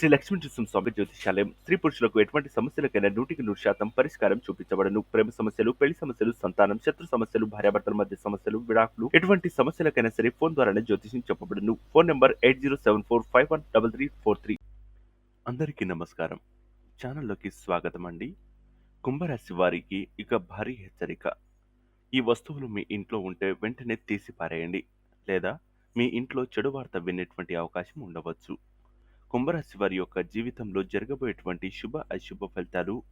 శ్రీ లక్ష్మీ నృసింహస్వామి జ్యోతిషాలయం స్త్రీ పురుషులకు ఎటువంటి సమస్యలకైనా 100% పరిష్కారం చూపించబడను. ప్రేమ సమస్యలు, పెళ్లి సమస్యలు, సంతానం, శత్రు సమస్యలు, భార్యాభర్తల మధ్య సమస్యలు, విడాకులు, ఎటువంటి సమస్యలకైనా సరే ఫోన్ ద్వారానే జ్యోతిషం చెప్పబడును. Phone number 8074513343. అందరికీ నమస్కారం. ఛానల్లోకి స్వాగతం అండి. కుంభరాశి వారికి ఇక భారీ హెచ్చరిక. ఈ వస్తువులు మీ ఇంట్లో ఉంటే వెంటనే తీసి పారేయండి, లేదా మీ ఇంట్లో చెడు వార్త వినేటువంటి అవకాశం ఉండవచ్చు. కుంభరాశి వారి యొక్క జీవితంలో జరగబోయేటువంటి శుభ అశుభ ఫలితాలు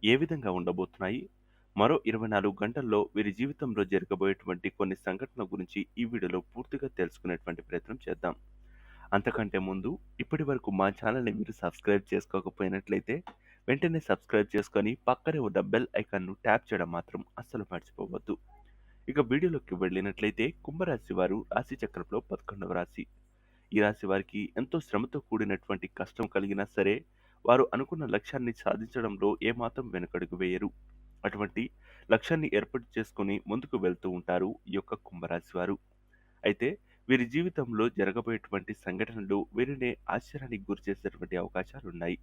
ఏ విధంగా ఉండబోతున్నాయి, మరో 24 గంటల్లో వీరి జీవితంలో జరగబోయేటువంటి కొన్ని సంఘటనల గురించి ఈ వీడియోలో పూర్తిగా తెలుసుకునేటువంటి ప్రయత్నం చేద్దాం. అంతకంటే ముందు ఇప్పటి వరకు మా ఛానల్ని మీరు సబ్స్క్రైబ్ చేసుకోకపోయినట్లయితే వెంటనే సబ్స్క్రైబ్ చేసుకొని పక్కనే ఉన్న బెల్ ఐకాన్ను ట్యాప్ చేయడం మాత్రం అస్సలు మర్చిపోవద్దు. ఇక వీడియోలోకి వెళ్ళినట్లయితే కుంభరాశి వారు రాశి చక్రంలో 11వ రాశి. ఈ రాశి వారికి ఎంతో శ్రమతో కూడినటువంటి కష్టం కలిగినా సరే వారు అనుకున్న లక్ష్యాన్ని సాధించడంలో ఏమాత్రం వెనుకడుగు వేయరు. అటువంటి లక్ష్యాన్ని ఏర్పాటు చేసుకుని ముందుకు వెళ్తూ ఉంటారు ఈ యొక్క కుంభరాశి వారు. అయితే వీరి జీవితంలో జరగబోయేటువంటి సంఘటనలు వీరిని ఆశ్చర్యానికి గురి చేసేటువంటి అవకాశాలు ఉన్నాయి.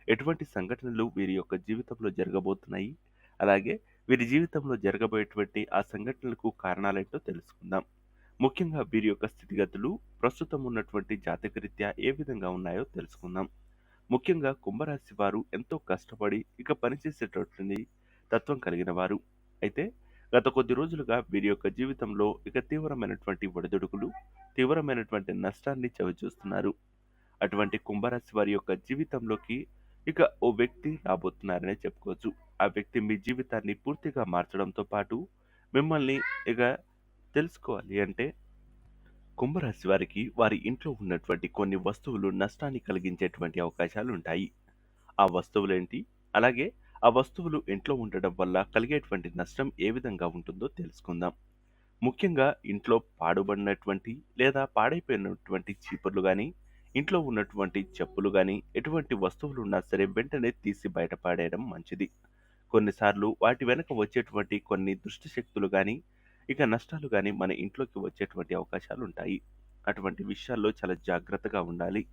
ఎటువంటి సంఘటనలు వీరి యొక్క జీవితంలో జరగబోతున్నాయి, అలాగే వీరి జీవితంలో జరగబోయేటువంటి ఆ సంఘటనలకు కారణాలేంటో తెలుసుకుందాం. ముఖ్యంగా వీరి యొక్క స్థితిగతులు ప్రస్తుతం ఉన్నటువంటి జాతకరీత్యా ఏ విధంగా ఉన్నాయో తెలుసుకుందాం. ముఖ్యంగా కుంభరాశి వారు ఎంతో కష్టపడి ఇక పనిచేసేటటువంటి తత్వం కలిగిన వారు. అయితే గత కొద్ది రోజులుగా వీరి యొక్క జీవితంలో ఇక తీవ్రమైనటువంటి ఒడిదుడుకులు, తీవ్రమైనటువంటి నష్టాన్ని చవిచూస్తున్నారు. అటువంటి కుంభరాశి వారి యొక్క జీవితంలోకి ఇక ఓ వ్యక్తి రాబోతున్నారనే చెప్పుకోవచ్చు. ఆ వ్యక్తి మీ జీవితాన్ని పూర్తిగా మార్చడంతో పాటు మిమ్మల్ని ఇక తెలుసుకోవాలి అంటే కుంభరాశి వారికి వారి ఇంట్లో ఉన్నటువంటి కొన్ని వస్తువులు నష్టాన్ని కలిగించేటువంటి అవకాశాలు ఉంటాయి. ఆ వస్తువులేంటి, అలాగే ఆ వస్తువులు ఇంట్లో ఉండడం వల్ల కలిగేటువంటి నష్టం ఏ విధంగా ఉంటుందో తెలుసుకుందాం. ముఖ్యంగా ఇంట్లో పాడుబడినటువంటి లేదా పాడైపోయినటువంటి చీపుర్లు కానీ, ఇంట్లో ఉన్నటువంటి చెప్పులు కానీ, ఎటువంటి వస్తువులు ఉన్నా సరే వెంటనే తీసి బయట పాడేయడం మంచిది. కొన్నిసార్లు వాటి వెనక వచ్చేటువంటి కొన్ని దుష్ట శక్తులు కానీ, ఇక నష్టాలు కానీ మన ఇంట్లోకి వచ్చేటువంటి అవకాశాలు ఉంటాయి. అటువంటి విషయాల్లో చాలా జాగ్రత్తగా ఉండాలి.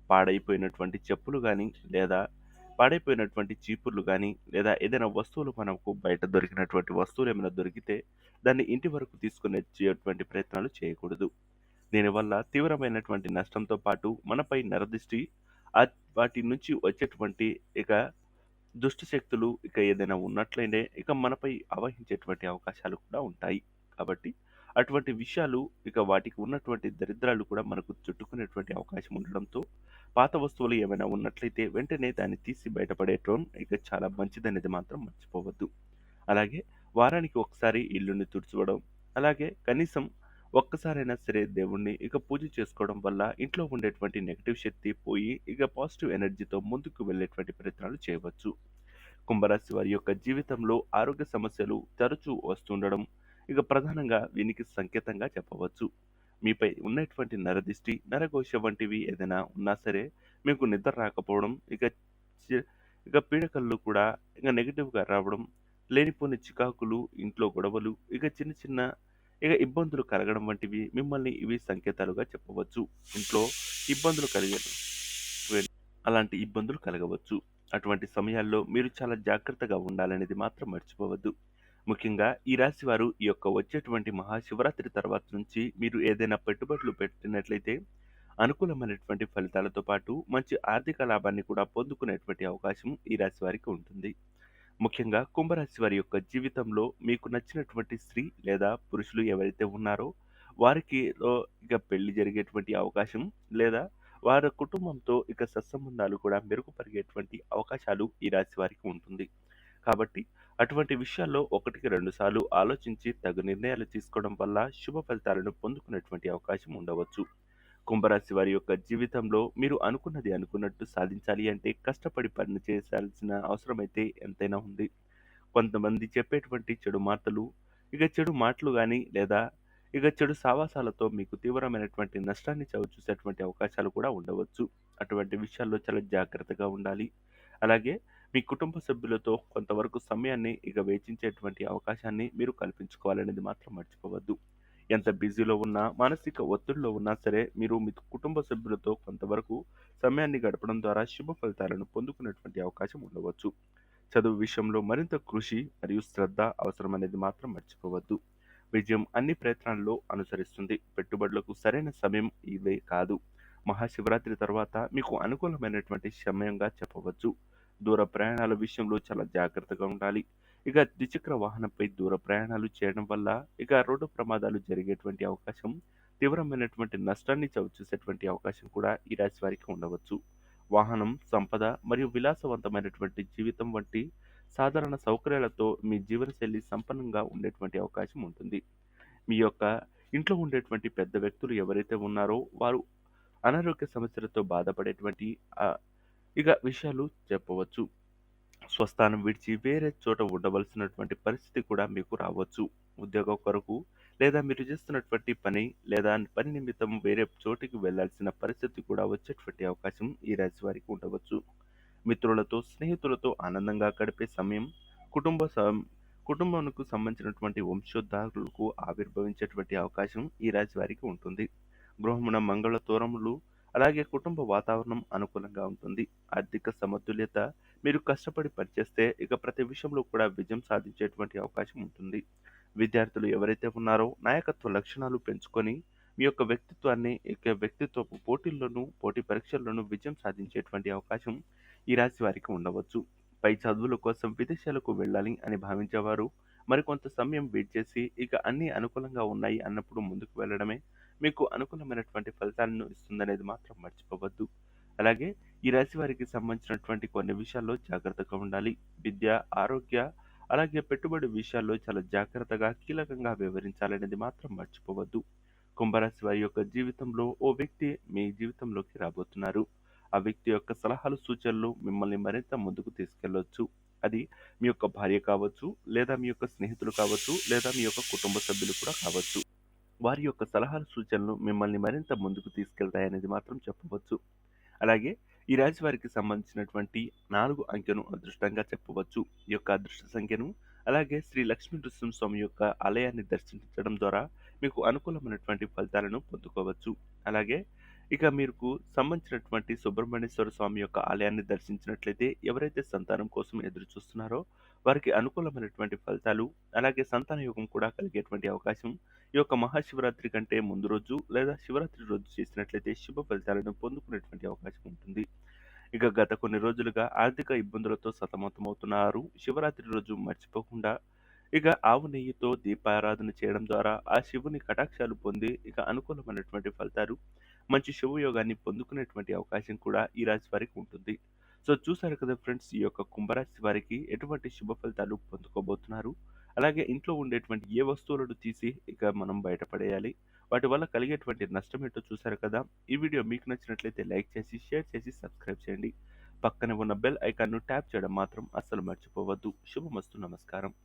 పాడైపోయినటువంటి చెప్పులు కానీ, లేదా పాడైపోయినటువంటి చీపుర్లు కానీ, లేదా ఏదైనా వస్తువులు మనకు బయట దొరికినటువంటి వస్తువులు ఏమైనా దొరికితే దాన్ని ఇంటి వరకు తీసుకుని వచ్చేటువంటి ప్రయత్నాలు చేయకూడదు. దీనివల్ల తీవ్రమైనటువంటి నష్టంతో పాటు మనపై నరదిష్టి, వాటి నుంచి వచ్చేటువంటి ఇక దుష్ట శక్తులు ఇక ఏదైనా ఉన్నట్లయితే ఇక మనపై ఆవహించేటువంటి అవకాశాలు కూడా ఉంటాయి. కాబట్టి అటువంటి విషయాలు ఇక వాటికి ఉన్నటువంటి దరిద్రాలు కూడా మనకు చుట్టుకునేటువంటి అవకాశం ఉండడంతో పాత వస్తువులు ఏమైనా ఉన్నట్లయితే వెంటనే దాన్ని తీసి బయటపడేయటం ఇక చాలా మంచిదనేది మాత్రం మర్చిపోవద్దు. అలాగే వారానికి ఒకసారి ఇల్లుని తుడుచుకోవడం, అలాగే కనీసం ఒక్కసారైనా సరే దేవుణ్ణి ఇక పూజ చేసుకోవడం వల్ల ఇంట్లో ఉండేటువంటి నెగటివ్ శక్తి పోయి ఇక పాజిటివ్ ఎనర్జీతో ముందుకు వెళ్ళేటువంటి ప్రయత్నాలు చేయవచ్చు. కుంభరాశి వారి యొక్క జీవితంలో ఆరోగ్య సమస్యలు తరచూ వస్తుండడం ఇక ప్రధానంగా దీనికి సంకేతంగా చెప్పవచ్చు. మీపై ఉన్నటువంటి నరదిష్టి, నరఘోష వంటివి ఏదైనా ఉన్నా సరే మీకు నిద్ర రాకపోవడం, చి- ఇక పీడకలు కూడా ఇక నెగిటివ్గా రావడం, లేనిపోని చికాకులు, ఇంట్లో గొడవలు, ఇక చిన్న చిన్న ఇక ఇబ్బందులు కలగడం వంటివి మిమ్మల్ని ఇవి సంకేతాలుగా చెప్పవచ్చు. ఇంట్లో ఇబ్బందులు కలిగే అలాంటి ఇబ్బందులు కలగవచ్చు. అటువంటి సమయాల్లో మీరు చాలా జాగ్రత్తగా ఉండాలనేది మాత్రం మర్చిపోవద్దు. ముఖ్యంగా ఈ రాశి వారు ఈ యొక్క వచ్చేటువంటి మహాశివరాత్రి తర్వాత నుంచి మీరు ఏదైనా పెట్టుబడులు పెట్టినట్లయితే అనుకూలమైనటువంటి ఫలితాలతో పాటు మంచి ఆర్థిక లాభాన్ని కూడా పొందుకునేటువంటి అవకాశం ఈ రాశి వారికి ఉంటుంది. ముఖ్యంగా కుంభరాశి వారి యొక్క జీవితంలో మీకు నచ్చినటువంటి స్త్రీ లేదా పురుషులు ఎవరైతే ఉన్నారో వారికి ఇక పెళ్లి జరిగేటువంటి అవకాశం, లేదా వారి కుటుంబంతో ఇక సత్సంబంధాలు కూడా మెరుగుపరిగేటువంటి అవకాశాలు ఈ రాశి వారికి ఉంటుంది. కాబట్టి అటువంటి విషయాల్లో ఒకటికి రెండు సార్లు ఆలోచించి తగు నిర్ణయాలు తీసుకోవడం వల్ల శుభ ఫలితాలను పొందుకునేటువంటి అవకాశం ఉండవచ్చు. కుంభరాశి వారి యొక్క జీవితంలో మీరు అనుకున్నది అనుకున్నట్టు సాధించాలి అంటే కష్టపడి పని చేయాల్సిన అవసరం అయితే ఎంతైనా ఉంది. కొంతమంది చెప్పేటువంటి చెడు మాటలు, ఇక చెడు మాటలు కానీ, లేదా ఇక చెడు సావాసాలతో మీకు తీవ్రమైనటువంటి నష్టాన్ని చవిచూసేటువంటి అవకాశాలు కూడా ఉండవచ్చు. అటువంటి విషయాల్లో చాలా జాగ్రత్తగా ఉండాలి. అలాగే మీ కుటుంబ సభ్యులతో కొంతవరకు సమయాన్ని ఇక వెచ్చించేటువంటి అవకాశాన్ని మీరు కల్పించుకోవాలనేది మాత్రం మర్చిపోవద్దు. ఎంత బిజీలో ఉన్నా, మానసిక ఒత్తిడిలో ఉన్నా సరే, మీరు మీ కుటుంబ సభ్యులతో కొంతవరకు సమయాన్ని గడపడం ద్వారా శుభ ఫలితాలను పొందుకునేటువంటి అవకాశం ఉండవచ్చు. చదువు విషయంలో మరింత కృషి మరియు శ్రద్ధ అవసరమనేది మాత్రం మర్చిపోవద్దు. విజయం అన్ని ప్రయత్నాల్లో అనుసరిస్తుంది. పెట్టుబడులకు సరైన సమయం ఇదే కాదు. మహాశివరాత్రి తర్వాత మీకు అనుకూలమైనటువంటి సమయంగా చెప్పవచ్చు. దూర ప్రయాణాల విషయంలో చాలా జాగ్రత్తగా ఉండాలి. ఇక ద్విచక్ర వాహనంపై దూర ప్రయాణాలు చేయడం వల్ల రోడ్డు ప్రమాదాలు జరిగేటువంటి అవకాశం, తీవ్రమైనటువంటి నష్టాన్ని చవిచూసేటువంటి అవకాశం కూడా ఈ రాశి వారికి ఉండవచ్చు. వాహనం, సంపద మరియు విలాసవంతమైనటువంటి జీవితం వంటి సాధారణ సౌకర్యాలతో మీ జీవనశైలి సంపన్నంగా ఉండేటువంటి అవకాశం ఉంటుంది. మీ యొక్క ఇంట్లో ఉండేటువంటి పెద్ద వ్యక్తులు ఎవరైతే ఉన్నారో వారు అనారోగ్య సమస్యలతో బాధపడేటువంటి ఆహ్, విషయాలు చెప్పవచ్చు. స్వస్థానం విడిచి వేరే చోట ఉండవలసినటువంటి పరిస్థితి కూడా మీకు రావచ్చు. ఉద్యోగం కొరకు లేదా మీరు చేస్తున్నటువంటి పని లేదా పని నిమిత్తం వేరే చోటికి వెళ్ళాల్సిన పరిస్థితి కూడా వచ్చేటువంటి అవకాశం ఈ రాశి వారికి ఉండవచ్చు. మిత్రులతో, స్నేహితులతో ఆనందంగా గడిపే సమయం, కుటుంబ సం కుటుంబానికి సంబంధించినటువంటి వంశోద్ధారులకు ఆవిర్భవించేటువంటి అవకాశం ఈ రాశి వారికి ఉంటుంది. గృహమున మంగళ తోరములు, అలాగే కుటుంబ వాతావరణం అనుకూలంగా ఉంటుంది. ఆర్థిక సమతుల్యత, మీరు కష్టపడి పనిచేస్తే ప్రతి విషయంలో కూడా విజయం సాధించేటువంటి అవకాశం ఉంటుంది. విద్యార్థులు ఎవరైతే ఉన్నారో నాయకత్వ లక్షణాలు పెంచుకొని మీ యొక్క వ్యక్తిత్వాన్ని వ్యక్తిత్వపు పోటీల్లోనూ, పోటీ పరీక్షల్లోనూ విజయం సాధించేటువంటి అవకాశం ఈ రాశి వారికి ఉండవచ్చు. పై చదువుల కోసం విదేశాలకు వెళ్ళాలి అని భావించేవారు మరికొంత సమయం వెయిట్ చేసి అన్నీ అనుకూలంగా ఉన్నాయి అన్నప్పుడు ముందుకు వెళ్ళడమే మీకు అనుకూలమైనటువంటి ఫలితాలను ఇస్తుందనేది మాత్రం మర్చిపోవద్దు. అలాగే ఈ రాశి వారికి సంబంధించినటువంటి కొన్ని విషయాల్లో జాగ్రత్తగా ఉండాలి. విద్య, ఆరోగ్య, అలాగే పెట్టుబడి విషయాల్లో చాలా జాగ్రత్తగా, కీలకంగా వ్యవహరించాలనేది మాత్రం మర్చిపోవద్దు. కుంభరాశి వారి యొక్క జీవితంలో ఓ వ్యక్తి మీ జీవితంలోకి రాబోతున్నారు. ఆ వ్యక్తి యొక్క సలహాలు, సూచనలు మిమ్మల్ని మరింత ముందుకు తీసుకెళ్లొచ్చు. అది మీ యొక్క భార్య కావచ్చు, లేదా మీ యొక్క స్నేహితులు కావచ్చు, లేదా మీ యొక్క కుటుంబ సభ్యులు కూడా కావచ్చు. వారి యొక్క సలహాలు, సూచనలు మిమ్మల్ని మరింత ముందుకు తీసుకెళ్తాయనేది మాత్రం చెప్పవచ్చు. అలాగే ఈ రాశి వారికి సంబంధించినటువంటి 4 అంకెను అదృష్టంగా చెప్పవచ్చు. ఈ యొక్క అదృష్ట సంఖ్యను అలాగే శ్రీ లక్ష్మీ నృసింహస్వామి యొక్క ఆలయాన్ని దర్శించడం ద్వారా మీకు అనుకూలమైనటువంటి ఫలితాలను పొందుకోవచ్చు. అలాగే మీకు సంబంధించినటువంటి సుబ్రహ్మణ్యేశ్వర స్వామి యొక్క ఆలయాన్ని దర్శించినట్లయితే ఎవరైతే సంతానం కోసం ఎదురు చూస్తున్నారో వారికి అనుకూలమైనటువంటి ఫలితాలు, అలాగే సంతాన యోగం కూడా కలిగేటువంటి అవకాశం ఈ యొక్క మహాశివరాత్రి కంటే ముందు రోజు లేదా శివరాత్రి రోజు చేసినట్లయితే శుభ ఫలితాలను పొందుకునేటువంటి అవకాశం ఉంటుంది. గత కొన్ని రోజులుగా ఆర్థిక ఇబ్బందులతో సతమతమవుతున్నారు. శివరాత్రి రోజు మర్చిపోకుండా ఆవు నెయ్యితో దీపారాధన చేయడం ద్వారా ఆ శివుని కటాక్షాలు పొంది అనుకూలమైనటువంటి ఫలితాలు, మంచి శుభయోగాన్ని పొందుకునేటువంటి అవకాశం కూడా ఈ రాశి వారికి ఉంటుంది. సో చూసారు కదా ఫ్రెండ్స్, ఈ యొక్క కుంభరాశి వారికి ఎటువంటి శుభ ఫలితాలు పొందుకోబోతున్నారు. అలాగే ఇంట్లో ఉండేటువంటి ఏ వస్తువులను తీసి మనం బయటపడేయాలి, వాటి వల్ల కలిగేటువంటి నష్టం ఏంటో చూసారు కదా. ఈ వీడియో మీకు నచ్చినట్లయితే లైక్ చేసి, షేర్ చేసి, సబ్స్క్రైబ్ చేయండి. పక్కనే ఉన్న బెల్ ఐకాన్ను ట్యాప్ చేయడం మాత్రం అస్సలు మర్చిపోవద్దు. శుభమస్తు. నమస్కారం.